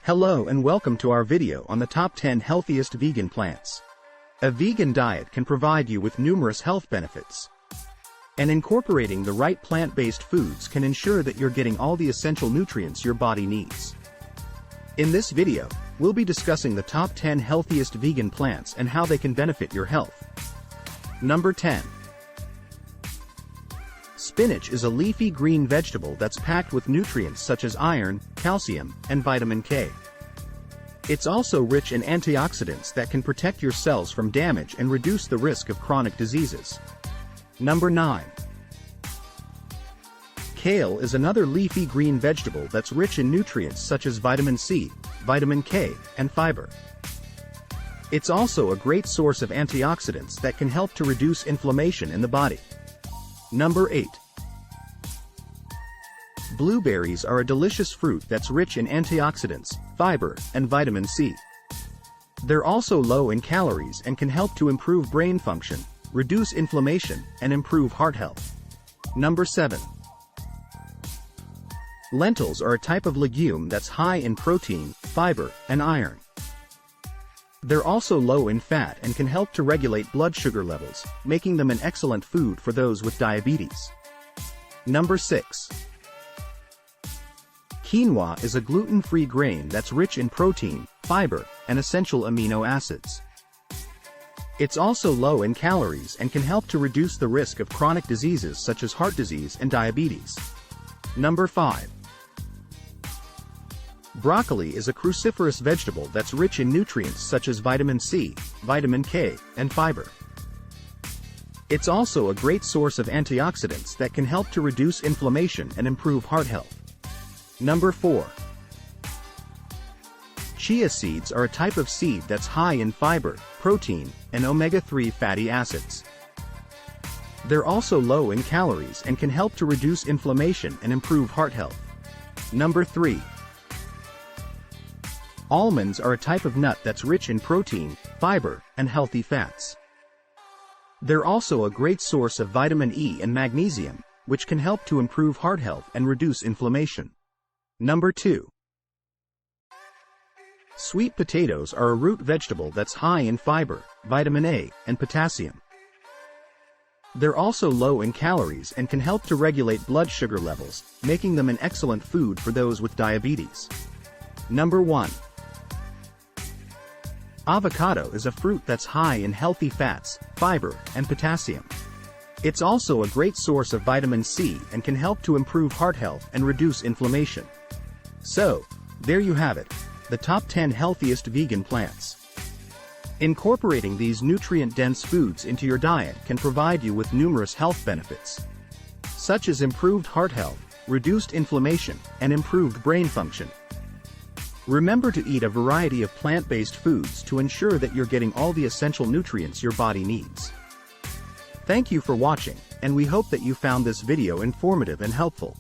Hello and welcome to our video on the top 10 healthiest vegan plants. A vegan diet can provide you with numerous health benefits. And incorporating the right plant-based foods can ensure that you're getting all the essential nutrients your body needs. In this video, we'll be discussing the top 10 healthiest vegan plants and how they can benefit your health. Number 10. Spinach is a leafy green vegetable that's packed with nutrients such as iron, calcium, and vitamin K. It's also rich in antioxidants that can protect your cells from damage and reduce the risk of chronic diseases. Number 9. Kale is another leafy green vegetable that's rich in nutrients such as vitamin C, vitamin K, and fiber. It's also a great source of antioxidants that can help to reduce inflammation in the body. Number 8. Blueberries are a delicious fruit that's rich in antioxidants, fiber, and vitamin C. They're also low in calories and can help to improve brain function, reduce inflammation, and improve heart health. Number 7. Lentils are a type of legume that's high in protein, fiber, and iron. They're also low in fat and can help to regulate blood sugar levels, making them an excellent food for those with diabetes. Number 6. Quinoa is a gluten-free grain that's rich in protein, fiber, and essential amino acids. It's also low in calories and can help to reduce the risk of chronic diseases such as heart disease and diabetes. Number 5. Broccoli is a cruciferous vegetable that's rich in nutrients such as vitamin C, vitamin K, and fiber. It's also a great source of antioxidants that can help to reduce inflammation and improve heart health. Number 4. Chia seeds are a type of seed that's high in fiber, protein, and omega-3 fatty acids. They're also low in calories and can help to reduce inflammation and improve heart health. Number 3. Almonds are a type of nut that's rich in protein, fiber, and healthy fats. They're also a great source of vitamin E and magnesium, which can help to improve heart health and reduce inflammation. Number 2. Sweet potatoes are a root vegetable that's high in fiber, vitamin A, and potassium. They're also low in calories and can help to regulate blood sugar levels, making them an excellent food for those with diabetes. Number 1. Avocado is a fruit that's high in healthy fats, fiber, and potassium. It's also a great source of vitamin C and can help to improve heart health and reduce inflammation. So, there you have it, the top 10 healthiest vegan plants. Incorporating these nutrient-dense foods into your diet can provide you with numerous health benefits, such as improved heart health, reduced inflammation, and improved brain function. Remember to eat a variety of plant-based foods to ensure that you're getting all the essential nutrients your body needs. Thank you for watching, and we hope that you found this video informative and helpful.